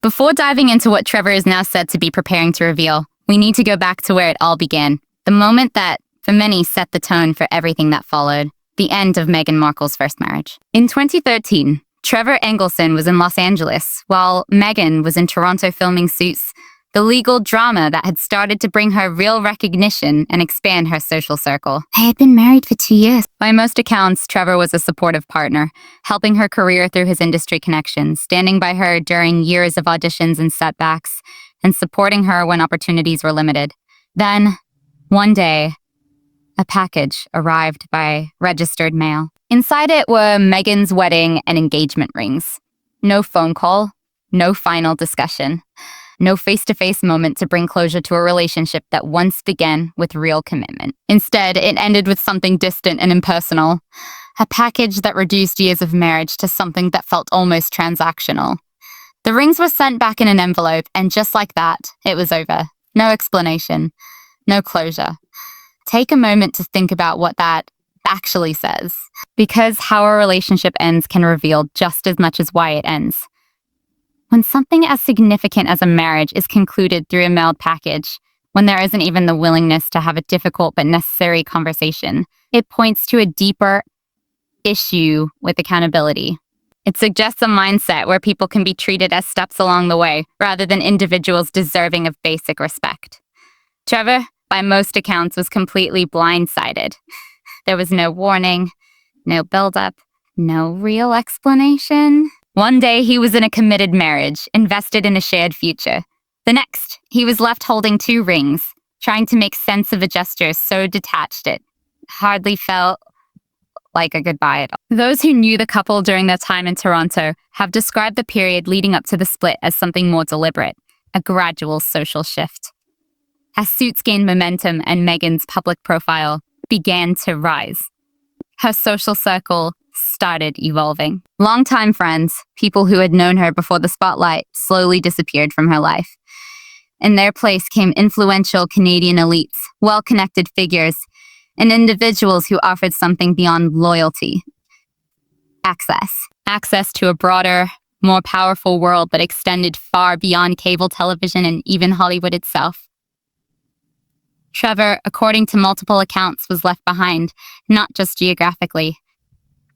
Before diving into what Trevor is now said to be preparing to reveal, we need to go back to where it all began. The moment that, for many, set the tone for everything that followed. The end of Meghan Markle's first marriage. In 2013, Trevor Engelson was in Los Angeles, while Meghan was in Toronto filming Suits, the legal drama that had started to bring her real recognition and expand her social circle. They had been married for 2 years. By most accounts, Trevor was a supportive partner, helping her career through his industry connections, standing by her during years of auditions and setbacks, and supporting her when opportunities were limited. Then, one day, a package arrived by registered mail. Inside it were Meghan's wedding and engagement rings. No phone call, no final discussion, no face-to-face moment to bring closure to a relationship that once began with real commitment. Instead, it ended with something distant and impersonal, a package that reduced years of marriage to something that felt almost transactional. The rings were sent back in an envelope, and just like that, it was over. No explanation, no closure. Take a moment to think about what that actually says, because how a relationship ends can reveal just as much as why it ends. When something as significant as a marriage is concluded through a mailed package, when there isn't even the willingness to have a difficult but necessary conversation, it points to a deeper issue with accountability. It suggests a mindset where people can be treated as steps along the way, rather than individuals deserving of basic respect. Trevor, by most accounts, was completely blindsided. There was no warning, no build-up, no real explanation. One day, he was in a committed marriage, invested in a shared future. The next, he was left holding 2 rings, trying to make sense of a gesture so detached it hardly felt like a goodbye at all. Those who knew the couple during their time in Toronto have described the period leading up to the split as something more deliberate, a gradual social shift. As Suits gained momentum and Meghan's public profile began to rise, her social circle started evolving. Longtime friends, people who had known her before the spotlight, slowly disappeared from her life. In their place came influential Canadian elites, well-connected figures, and individuals who offered something beyond loyalty. Access. Access to a broader, more powerful world that extended far beyond cable television and even Hollywood itself. Trevor, according to multiple accounts, was left behind, not just geographically,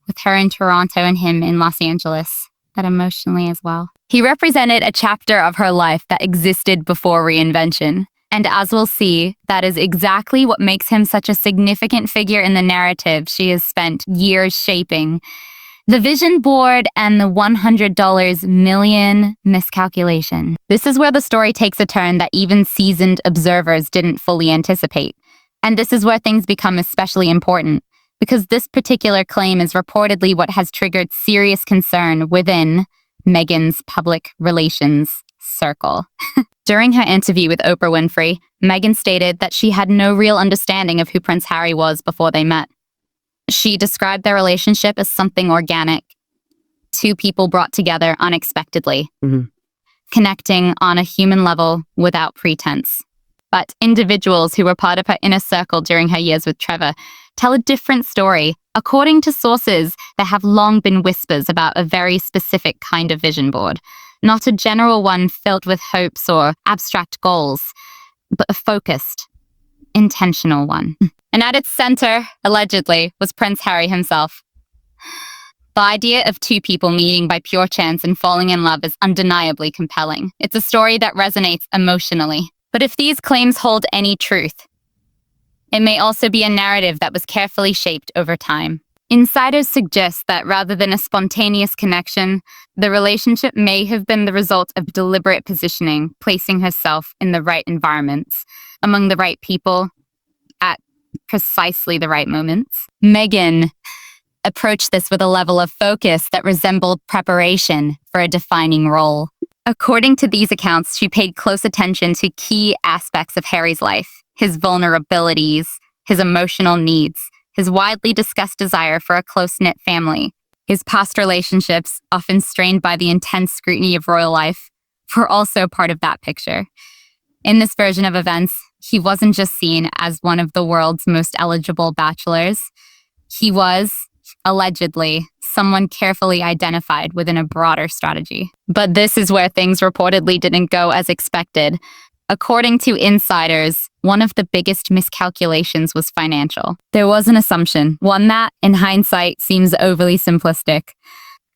with her in Toronto and him in Los Angeles, but emotionally as well. He represented a chapter of her life that existed before reinvention. And as we'll see, that is exactly what makes him such a significant figure in the narrative she has spent years shaping. The vision board and the $100 million miscalculation. This is where the story takes a turn that even seasoned observers didn't fully anticipate. And this is where things become especially important, because this particular claim is reportedly what has triggered serious concern within Meghan's public relations circle. During her interview with Oprah Winfrey, Meghan stated that she had no real understanding of who Prince Harry was before they met. She described their relationship as something organic. 2 people brought together unexpectedly, connecting on a human level without pretense. But individuals who were part of her inner circle during her years with Trevor tell a different story. According to sources, there have long been whispers about a very specific kind of vision board, not a general one filled with hopes or abstract goals, but a focused, intentional one. And at its center, allegedly, was Prince Harry himself. The idea of 2 people meeting by pure chance and falling in love is undeniably compelling. It's a story that resonates emotionally. But if these claims hold any truth, it may also be a narrative that was carefully shaped over time. Insiders suggest that rather than a spontaneous connection, the relationship may have been the result of deliberate positioning, placing herself in the right environments, among the right people, at precisely the right moments. Meghan approached this with a level of focus that resembled preparation for a defining role. According to these accounts, she paid close attention to key aspects of Harry's life, his vulnerabilities, his emotional needs, his widely discussed desire for a close-knit family, his past relationships, often strained by the intense scrutiny of royal life, were also part of that picture. In this version of events, he wasn't just seen as one of the world's most eligible bachelors. He was, allegedly, someone carefully identified within a broader strategy. But this is where things reportedly didn't go as expected. According to insiders, one of the biggest miscalculations was financial. There was an assumption, one that, in hindsight, seems overly simplistic,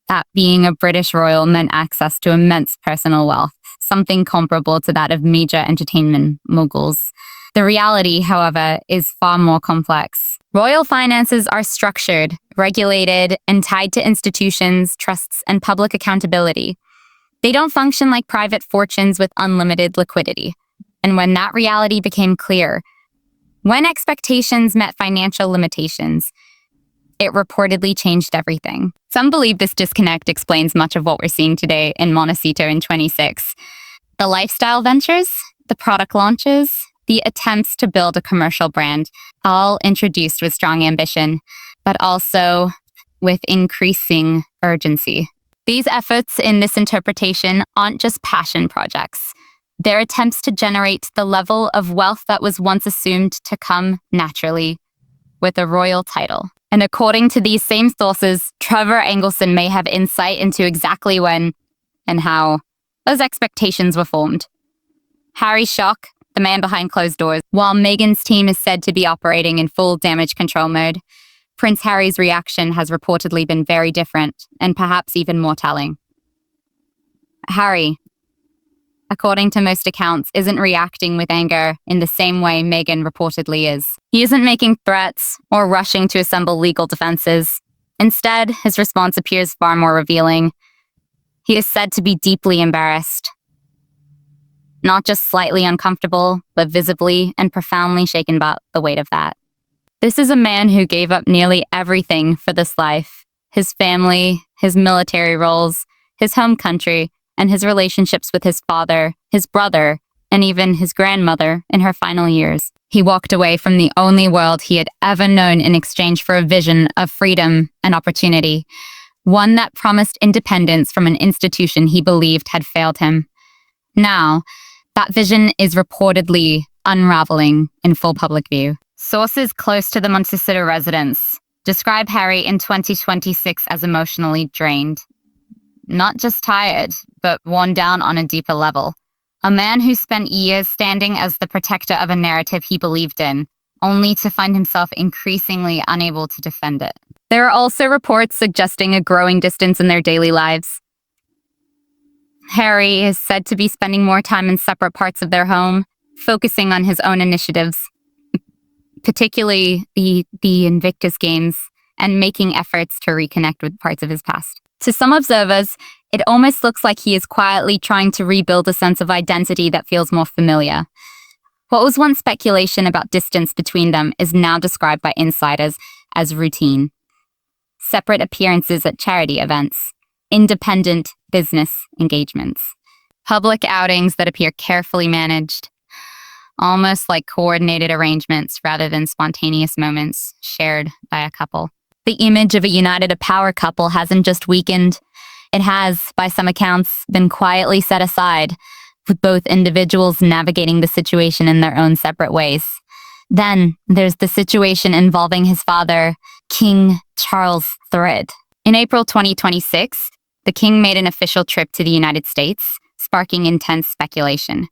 that being a British royal meant access to immense personal wealth, something comparable to that of major entertainment moguls. The reality, however, is far more complex. Royal finances are structured, regulated, and tied to institutions, trusts, and public accountability. They don't function like private fortunes with unlimited liquidity. And when that reality became clear, when expectations met financial limitations, it reportedly changed everything. Some believe this disconnect explains much of what we're seeing today in Montecito in 26. The lifestyle ventures, the product launches, the attempts to build a commercial brand, all introduced with strong ambition, but also with increasing urgency. These efforts in this interpretation aren't just passion projects. They're attempts to generate the level of wealth that was once assumed to come naturally with a royal title. And according to these same sources, Trevor Engelson may have insight into exactly when and how those expectations were formed. Harry's shock, the man behind closed doors, while Meghan's team is said to be operating in full damage control mode, Prince Harry's reaction has reportedly been very different, and perhaps even more telling. Harry, according to most accounts, isn't reacting with anger in the same way Meghan reportedly is. He isn't making threats or rushing to assemble legal defenses. Instead, his response appears far more revealing. He is said to be deeply embarrassed. Not just slightly uncomfortable, but visibly and profoundly shaken by the weight of that. This is a man who gave up nearly everything for this life. His family, his military roles, his home country, and his relationships with his father, his brother, and even his grandmother in her final years. He walked away from the only world he had ever known in exchange for a vision of freedom and opportunity, one that promised independence from an institution he believed had failed him. Now, that vision is reportedly unraveling in full public view. Sources close to the Montecito residence describe Harry in 2026 as emotionally drained. Not just tired, but worn down on a deeper level. A man who spent years standing as the protector of a narrative he believed in, only to find himself increasingly unable to defend it. There are also reports suggesting a growing distance in their daily lives. Harry is said to be spending more time in separate parts of their home, focusing on his own initiatives, particularly the Invictus Games, and making efforts to reconnect with parts of his past. To some observers, it almost looks like he is quietly trying to rebuild a sense of identity that feels more familiar. What was once speculation about distance between them is now described by insiders as routine. Separate appearances at charity events, independent business engagements, public outings that appear carefully managed, almost like coordinated arrangements rather than spontaneous moments shared by a couple. The image of a united power couple hasn't just weakened, it has, by some accounts, been quietly set aside, with both individuals navigating the situation in their own separate ways. Then there's the situation involving his father, King Charles III. In April 2026, the king made an official trip to the United States, sparking intense speculation.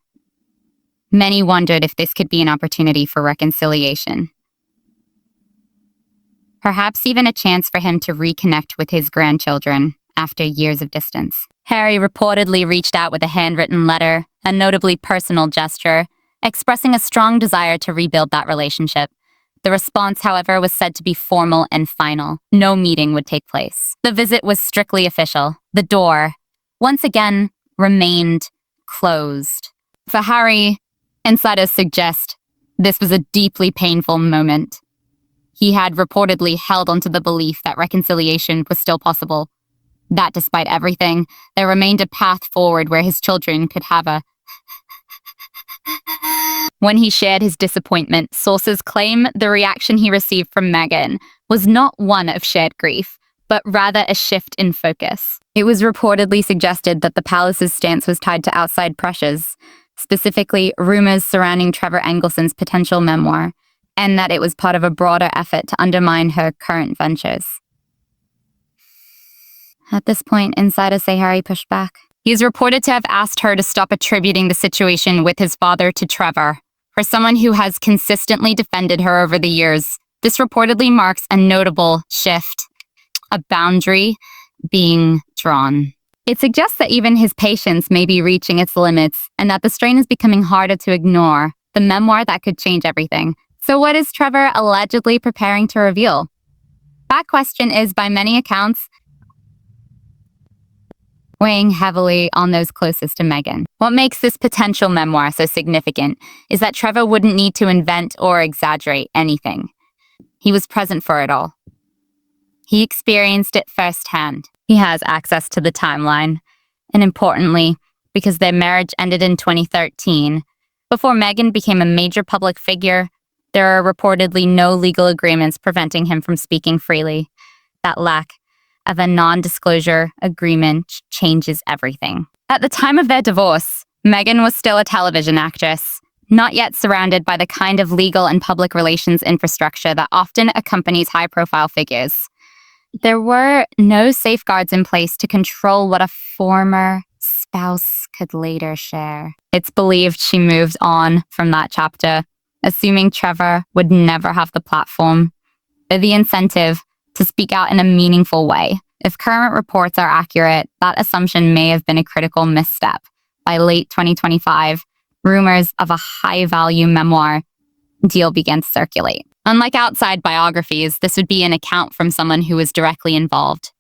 Many wondered if this could be an opportunity for reconciliation. Perhaps even a chance for him to reconnect with his grandchildren after years of distance. Harry reportedly reached out with a handwritten letter, a notably personal gesture, expressing a strong desire to rebuild that relationship. The response, however, was said to be formal and final. No meeting would take place. The visit was strictly official. The door, once again, remained closed. For Harry, insiders suggest this was a deeply painful moment. He had reportedly held onto the belief that reconciliation was still possible, that despite everything, there remained a path forward where his children could have a... When he shared his disappointment, sources claim the reaction he received from Meghan was not one of shared grief, but rather a shift in focus. It was reportedly suggested that the palace's stance was tied to outside pressures, specifically rumors surrounding Trevor Engelson's potential memoir, and that it was part of a broader effort to undermine her current ventures. At this point, insiders say Harry pushed back. He is reported to have asked her to stop attributing the situation with his father to Trevor. For someone who has consistently defended her over the years, this reportedly marks a notable shift, a boundary being drawn. It suggests that even his patience may be reaching its limits and that the strain is becoming harder to ignore, the memoir that could change everything. So what is Trevor allegedly preparing to reveal? That question is, by many accounts, weighing heavily on those closest to Meghan. What makes this potential memoir so significant is that Trevor wouldn't need to invent or exaggerate anything. He was present for it all. He experienced it firsthand. He has access to the timeline. And importantly, because their marriage ended in 2013, before Meghan became a major public figure, there are reportedly no legal agreements preventing him from speaking freely. That lack of a non-disclosure agreement changes everything. At the time of their divorce, Meghan was still a television actress, not yet surrounded by the kind of legal and public relations infrastructure that often accompanies high-profile figures. There were no safeguards in place to control what a former spouse could later share. It's believed she moved on from that chapter, assuming Trevor would never have the platform or the incentive to speak out in a meaningful way. If current reports are accurate, that assumption may have been a critical misstep. By late 2025, rumors of a high-value memoir deal began to circulate. Unlike outside biographies, this would be an account from someone who was directly involved.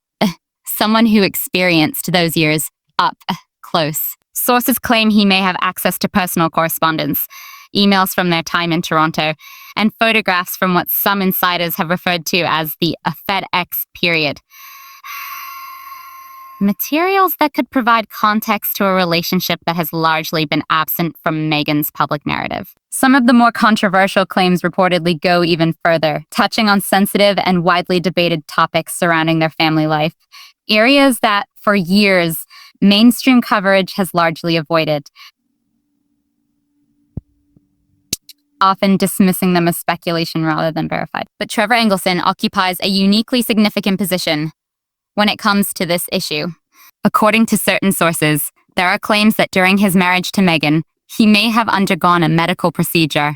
Someone who experienced those years up close. Sources claim he may have access to personal correspondence, emails from their time in Toronto, and photographs from what some insiders have referred to as the FedEx period. Materials that could provide context to a relationship that has largely been absent from Meghan's public narrative. Some of the more controversial claims reportedly go even further, touching on sensitive and widely debated topics surrounding their family life, areas that, for years, mainstream coverage has largely avoided, often dismissing them as speculation rather than verified. But Trevor Engelson occupies a uniquely significant position when it comes to this issue. According to certain sources, there are claims that during his marriage to Meghan, he may have undergone a medical procedure,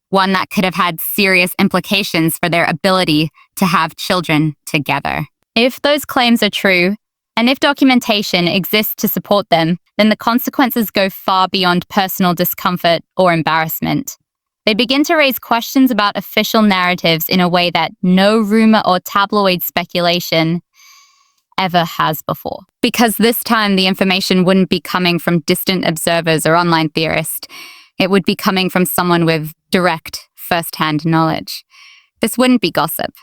one that could have had serious implications for their ability to have children together. If those claims are true, and if documentation exists to support them, then the consequences go far beyond personal discomfort or embarrassment. They begin to raise questions about official narratives in a way that no rumor or tabloid speculation ever has before. Because this time the information wouldn't be coming from distant observers or online theorists. It would be coming from someone with direct, first-hand knowledge. This wouldn't be gossip.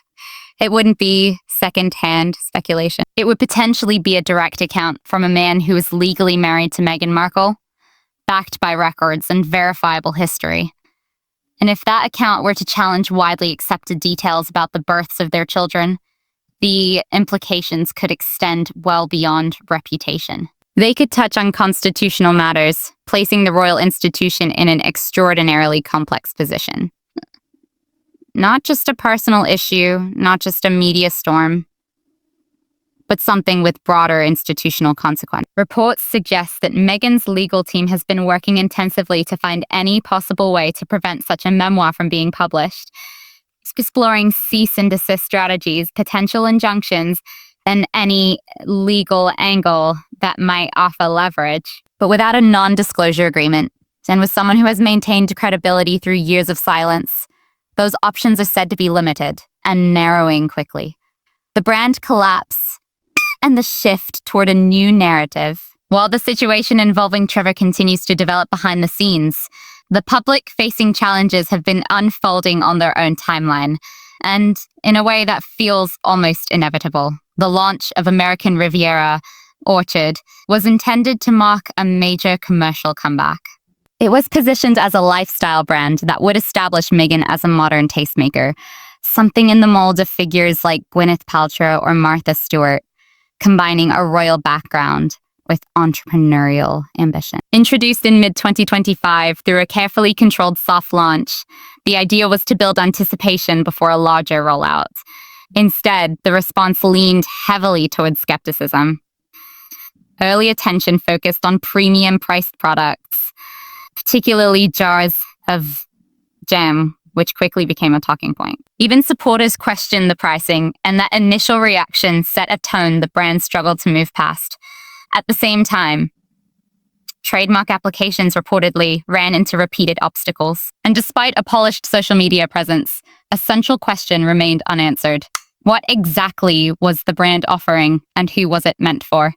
It wouldn't be second-hand speculation. It would potentially be a direct account from a man who is legally married to Meghan Markle, backed by records and verifiable history. And if that account were to challenge widely accepted details about the births of their children, the implications could extend well beyond reputation. They could touch on constitutional matters, placing the royal institution in an extraordinarily complex position. Not just a personal issue, not just a media storm, but something with broader institutional consequence. Reports suggest that Meghan's legal team has been working intensively to find any possible way to prevent such a memoir from being published, exploring cease and desist strategies, potential injunctions, and any legal angle that might offer leverage. But without a non-disclosure agreement, and with someone who has maintained credibility through years of silence, those options are said to be limited and narrowing quickly. The brand collapse and the shift toward a new narrative. While the situation involving Trevor continues to develop behind the scenes, the public-facing challenges have been unfolding on their own timeline, and in a way that feels almost inevitable. The launch of American Riviera Orchard was intended to mark a major commercial comeback. It was positioned as a lifestyle brand that would establish Meghan as a modern tastemaker, something in the mold of figures like Gwyneth Paltrow or Martha Stewart, combining a royal background with entrepreneurial ambition. Introduced in mid-2025 through a carefully controlled soft launch, the idea was to build anticipation before a larger rollout. Instead, the response leaned heavily towards skepticism. Early attention focused on premium-priced products, particularly jars of jam, which quickly became a talking point. Even supporters questioned the pricing, and that initial reaction set a tone the brand struggled to move past. At the same time, trademark applications reportedly ran into repeated obstacles. And despite a polished social media presence, a central question remained unanswered. What exactly was the brand offering, and who was it meant for?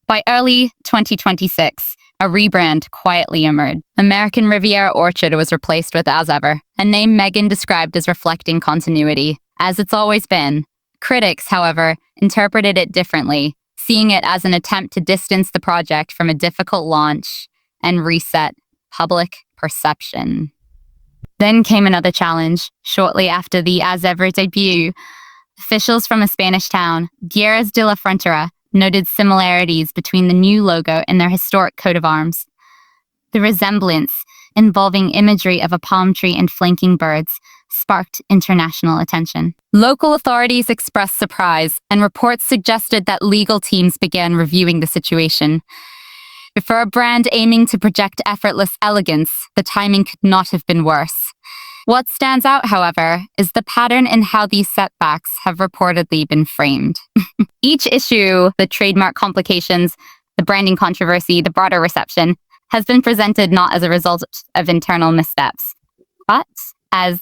By early 2026, a rebrand quietly emerged. American Riviera Orchard was replaced with As Ever, a name Meghan described as reflecting continuity, as it's always been. Critics, however, interpreted it differently, seeing it as an attempt to distance the project from a difficult launch and reset public perception. Then came another challenge. Shortly after the As Ever debut, officials from a Spanish town, Guerras de la Frontera, noted similarities between the new logo and their historic coat of arms. The resemblance, involving imagery of a palm tree and flanking birds, sparked international attention. Local authorities expressed surprise, and reports suggested that legal teams began reviewing the situation. For a brand aiming to project effortless elegance, the timing could not have been worse. What stands out, however, is the pattern in how these setbacks have reportedly been framed. Each issue, the trademark complications, the branding controversy, the broader reception, has been presented not as a result of internal missteps, but as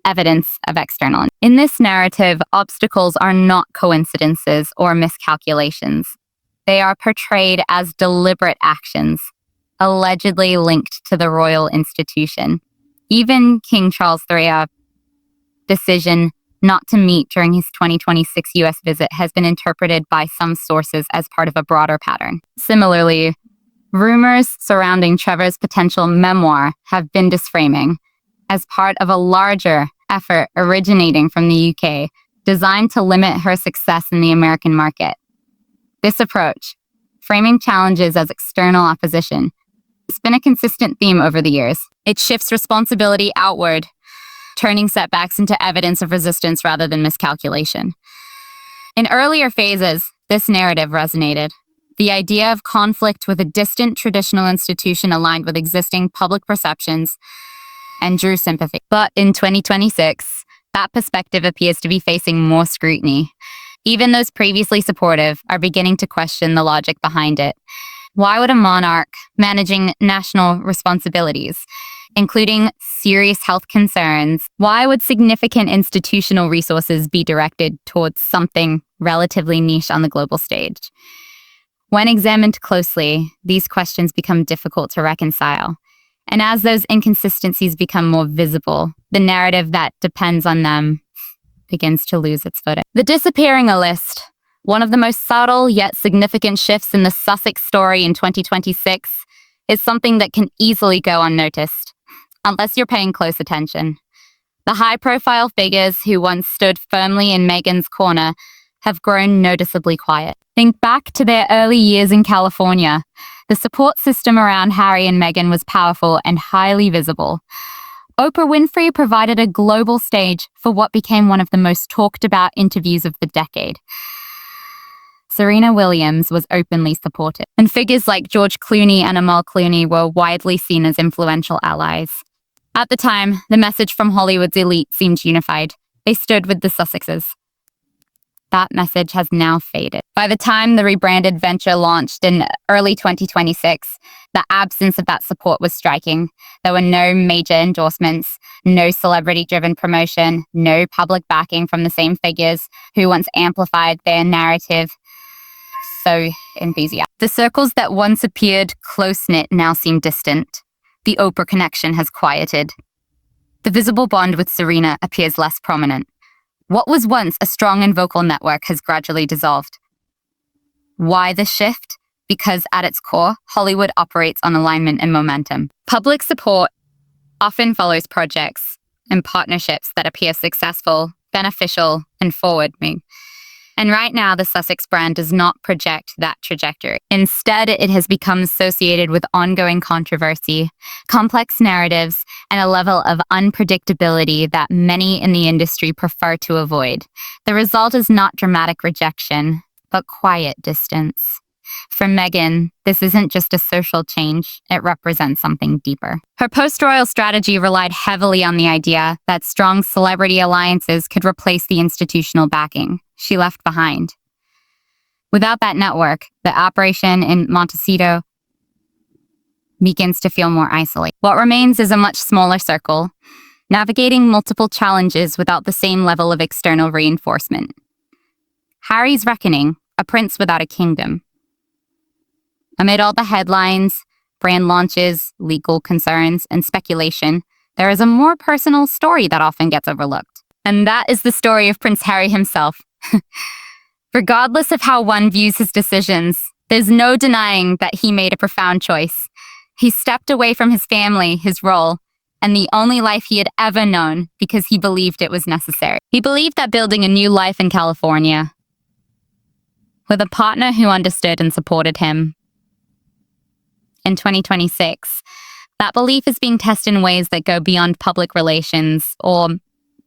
evidence of external. In this narrative, obstacles are not coincidences or miscalculations. They are portrayed as deliberate actions, allegedly linked to the royal institution. Even King Charles III's decision not to meet during his 2026 US visit has been interpreted by some sources as part of a broader pattern. Similarly, rumors surrounding Trevor's potential memoir have been disframing as part of a larger effort originating from the UK, designed to limit her success in the American market. This approach, framing challenges as external opposition, has been a consistent theme over the years. It shifts responsibility outward, turning setbacks into evidence of resistance rather than miscalculation. In earlier phases, this narrative resonated. The idea of conflict with a distant traditional institution aligned with existing public perceptions and drew sympathy. But in 2026, that perspective appears to be facing more scrutiny. Even those previously supportive are beginning to question the logic behind it. Why would a monarch managing national responsibilities, including serious health concerns, why would significant institutional resources be directed towards something relatively niche on the global stage? When examined closely, these questions become difficult to reconcile. And as those inconsistencies become more visible, the narrative that depends on them begins to lose its footing. The disappearing a list, one of the most subtle yet significant shifts in the Sussex story in 2026, is something that can easily go unnoticed, unless you're paying close attention. The high-profile figures who once stood firmly in Meghan's corner have grown noticeably quiet. Think back to their early years in California. The support system around Harry and Meghan was powerful and highly visible. Oprah Winfrey provided a global stage for what became one of the most talked about interviews of the decade. Serena Williams was openly supportive, and figures like George Clooney and Amal Clooney were widely seen as influential allies. At the time, the message from Hollywood's elite seemed unified. They stood with the Sussexes. That message has now faded. By the time the rebranded venture launched in early 2026, the absence of that support was striking. There were no major endorsements, no celebrity-driven promotion, no public backing from the same figures who once amplified their narrative so enthusiastic. The circles that once appeared close-knit now seem distant. The Oprah connection has quieted. The visible bond with Serena appears less prominent. What was once a strong and vocal network has gradually dissolved. Why the shift? Because at its core, Hollywood operates on alignment and momentum. Public support often follows projects and partnerships that appear successful, beneficial, and forward-moving. And right now, the Sussex brand does not project that trajectory. Instead, it has become associated with ongoing controversy, complex narratives, and a level of unpredictability that many in the industry prefer to avoid. The result is not dramatic rejection, but quiet distance. For Meghan, this isn't just a social change, it represents something deeper. Her post-royal strategy relied heavily on the idea that strong celebrity alliances could replace the institutional backing she left behind. Without that network, the operation in Montecito begins to feel more isolated. What remains is a much smaller circle, navigating multiple challenges without the same level of external reinforcement. Harry's reckoning, a prince without a kingdom. Amid all the headlines, brand launches, legal concerns, and speculation, there is a more personal story that often gets overlooked. And that is the story of Prince Harry himself. Regardless of how one views his decisions, there's no denying that he made a profound choice. He stepped away from his family, his role, and the only life he had ever known because he believed it was necessary. He believed that building a new life in California, with a partner who understood and supported him, in 2026, that belief is being tested in ways that go beyond public relations or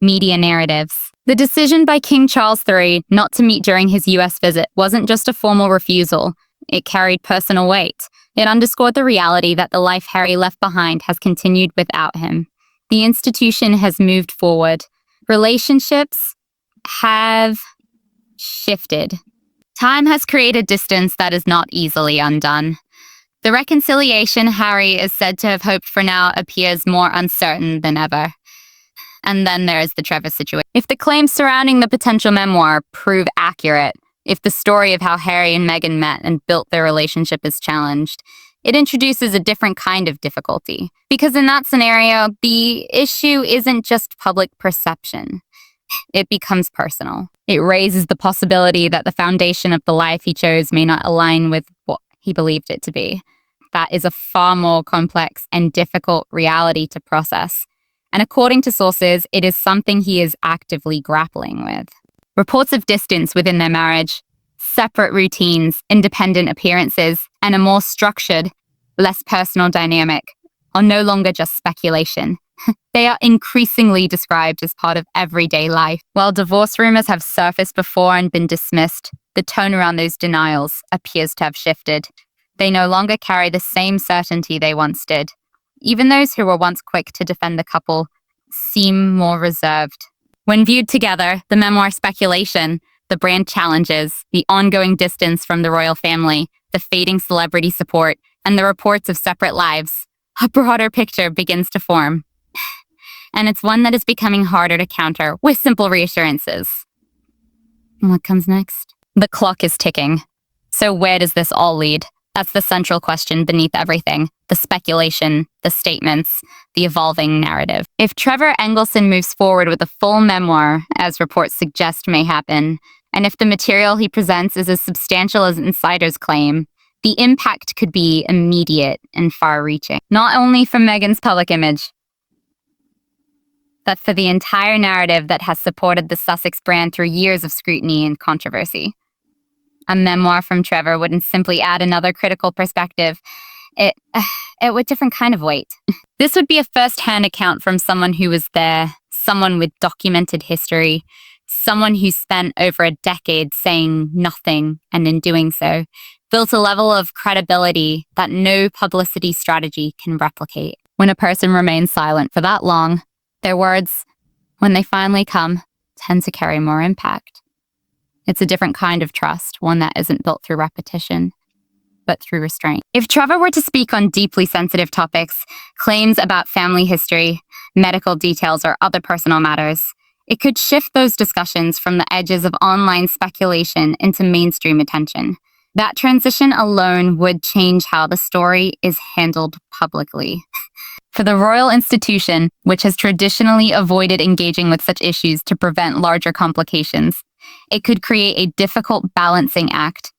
media narratives. The decision by King Charles III not to meet during his US visit wasn't just a formal refusal. It carried personal weight. It underscored the reality that the life Harry left behind has continued without him. The institution has moved forward. Relationships have shifted. Time has created distance that is not easily undone. The reconciliation Harry is said to have hoped for now appears more uncertain than ever. And then there is the Trevor situation. If the claims surrounding the potential memoir prove accurate, if the story of how Harry and Meghan met and built their relationship is challenged, it introduces a different kind of difficulty. Because in that scenario, the issue isn't just public perception. It becomes personal. It raises the possibility that the foundation of the life he chose may not align with what he believed it to be. That is a far more complex and difficult reality to process. And according to sources, it is something he is actively grappling with. Reports of distance within their marriage, separate routines, independent appearances, and a more structured, less personal dynamic are no longer just speculation. They are increasingly described as part of everyday life. While divorce rumors have surfaced before and been dismissed, the tone around those denials appears to have shifted. They no longer carry the same certainty they once did. Even those who were once quick to defend the couple seem more reserved. When viewed together, the memoir speculation, the brand challenges, the ongoing distance from the royal family, the fading celebrity support, and the reports of separate lives, a broader picture begins to form. And it's one that is becoming harder to counter with simple reassurances. And what comes next? The clock is ticking. So where does this all lead? That's the central question beneath everything. The speculation, the statements, the evolving narrative. If Trevor Engelson moves forward with a full memoir, as reports suggest may happen, and if the material he presents is as substantial as insiders claim, the impact could be immediate and far-reaching. Not only for Meghan's public image, but for the entire narrative that has supported the Sussex brand through years of scrutiny and controversy. A memoir from Trevor wouldn't simply add another critical perspective. It would different kind of weight. This would be a first-hand account from someone who was there, someone with documented history, someone who spent over a decade saying nothing and in doing so, built a level of credibility that no publicity strategy can replicate. When a person remains silent for that long, their words, when they finally come, tend to carry more impact. It's a different kind of trust, one that isn't built through repetition, but through restraint. If Trevor were to speak on deeply sensitive topics, claims about family history, medical details, or other personal matters, it could shift those discussions from the edges of online speculation into mainstream attention. That transition alone would change how the story is handled publicly. For the royal institution, which has traditionally avoided engaging with such issues to prevent larger complications, it could create a difficult balancing act.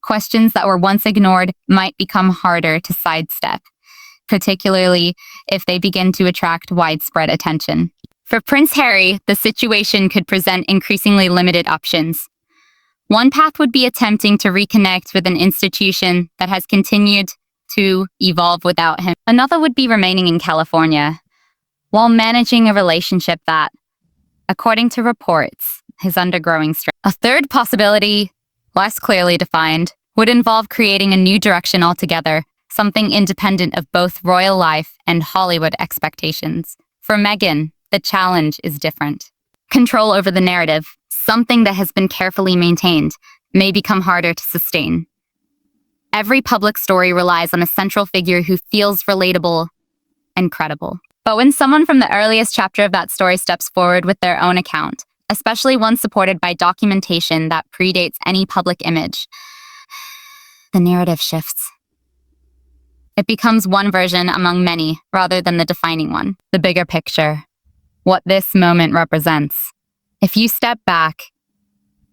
Questions that were once ignored might become harder to sidestep, particularly if they begin to attract widespread attention. For Prince Harry, the situation could present increasingly limited options. One path would be attempting to reconnect with an institution that has continued to evolve without him. Another would be remaining in California, while managing a relationship that, according to reports, is undergoing stress. A third possibility, less clearly defined, would involve creating a new direction altogether, something independent of both royal life and Hollywood expectations. For Meghan, the challenge is different. Control over the narrative, something that has been carefully maintained, may become harder to sustain. Every public story relies on a central figure who feels relatable and credible. But when someone from the earliest chapter of that story steps forward with their own account, especially one supported by documentation that predates any public image, the narrative shifts. It becomes one version among many rather than the defining one. The bigger picture, what this moment represents. If you step back,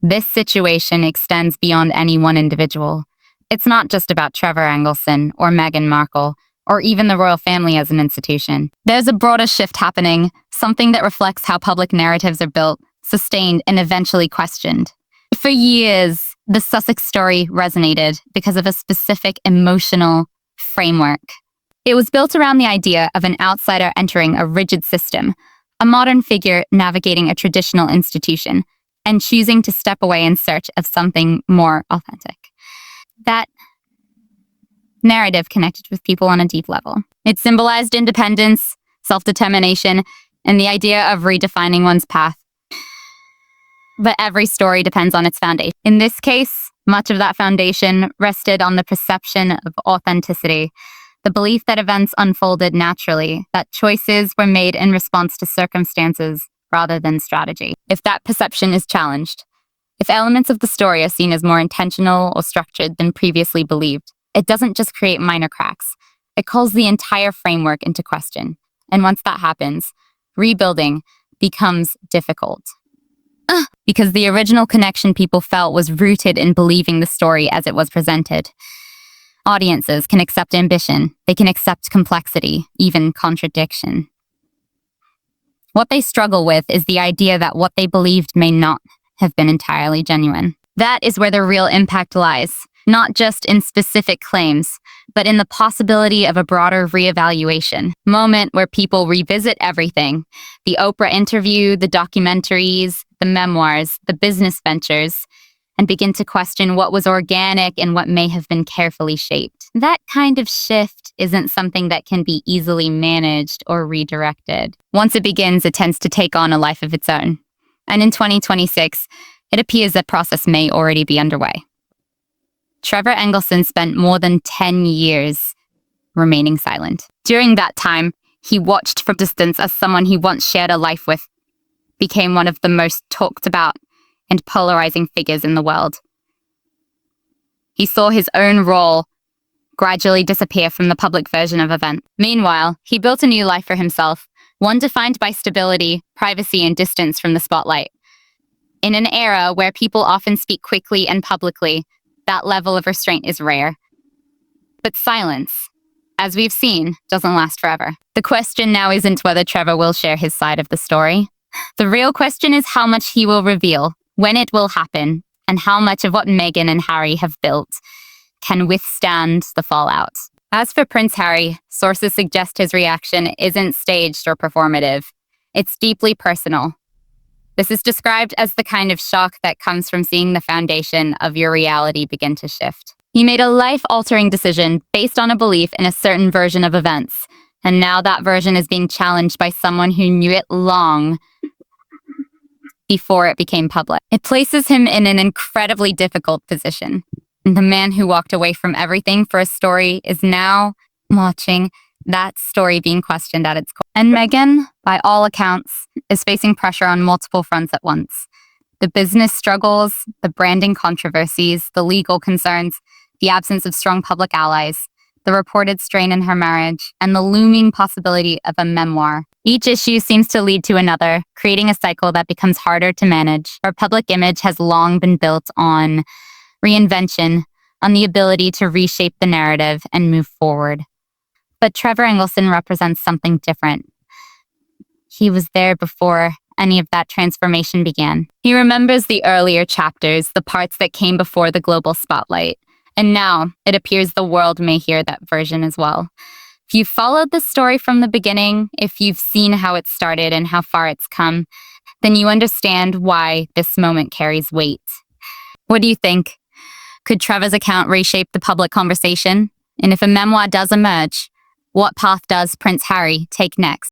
this situation extends beyond any one individual. It's not just about Trevor Engelson or Meghan Markle, or even the royal family as an institution. There's a broader shift happening, something that reflects how public narratives are built, sustained, and eventually questioned. For years, the Sussex story resonated because of a specific emotional framework. It was built around the idea of an outsider entering a rigid system, a modern figure navigating a traditional institution, and choosing to step away in search of something more authentic. That narrative connected with people on a deep level. It symbolized independence, self-determination, and the idea of redefining one's path. But every story depends on its foundation. In this case, much of that foundation rested on the perception of authenticity, the belief that events unfolded naturally, that choices were made in response to circumstances rather than strategy. If that perception is challenged, if elements of the story are seen as more intentional or structured than previously believed, it doesn't just create minor cracks. It calls the entire framework into question. And once that happens, rebuilding becomes difficult. Because the original connection people felt was rooted in believing the story as it was presented. Audiences can accept ambition. They can accept complexity, even contradiction. What they struggle with is the idea that what they believed may not have been entirely genuine. That is where the real impact lies, not just in specific claims, but in the possibility of a broader reevaluation, moment where people revisit everything, the Oprah interview, the documentaries, the memoirs, the business ventures, and begin to question what was organic and what may have been carefully shaped. That kind of shift isn't something that can be easily managed or redirected. Once it begins, it tends to take on a life of its own. And in 2026, it appears that process may already be underway. Trevor Engelson spent more than 10 years remaining silent. During that time, he watched from distance as someone he once shared a life with became one of the most talked about and polarizing figures in the world. He saw his own role gradually disappear from the public version of events. Meanwhile, he built a new life for himself, one defined by stability, privacy, and distance from the spotlight. In an era where people often speak quickly and publicly, that level of restraint is rare. But silence, as we've seen, doesn't last forever. The question now isn't whether Trevor will share his side of the story. The real question is how much he will reveal, when it will happen, and how much of what Meghan and Harry have built can withstand the fallout. As for Prince Harry, sources suggest his reaction isn't staged or performative. It's deeply personal. This is described as the kind of shock that comes from seeing the foundation of your reality begin to shift. He made a life-altering decision based on a belief in a certain version of events, and now that version is being challenged by someone who knew it long before it became public. It places him in an incredibly difficult position. The man who walked away from everything for a story is now watching that story being questioned at its core. And Meghan, by all accounts, is facing pressure on multiple fronts at once. The business struggles, the branding controversies, the legal concerns, the absence of strong public allies, the reported strain in her marriage, and the looming possibility of a memoir. Each issue seems to lead to another, creating a cycle that becomes harder to manage. Our public image has long been built on reinvention, on the ability to reshape the narrative and move forward. But Trevor Engelson represents something different. He was there before any of that transformation began. He remembers the earlier chapters, the parts that came before the global spotlight. And now, it appears the world may hear that version as well. If you've followed this story from the beginning, if you've seen how it started and how far it's come, then you understand why this moment carries weight. What do you think? Could Trevor's account reshape the public conversation? And if a memoir does emerge, what path does Prince Harry take next?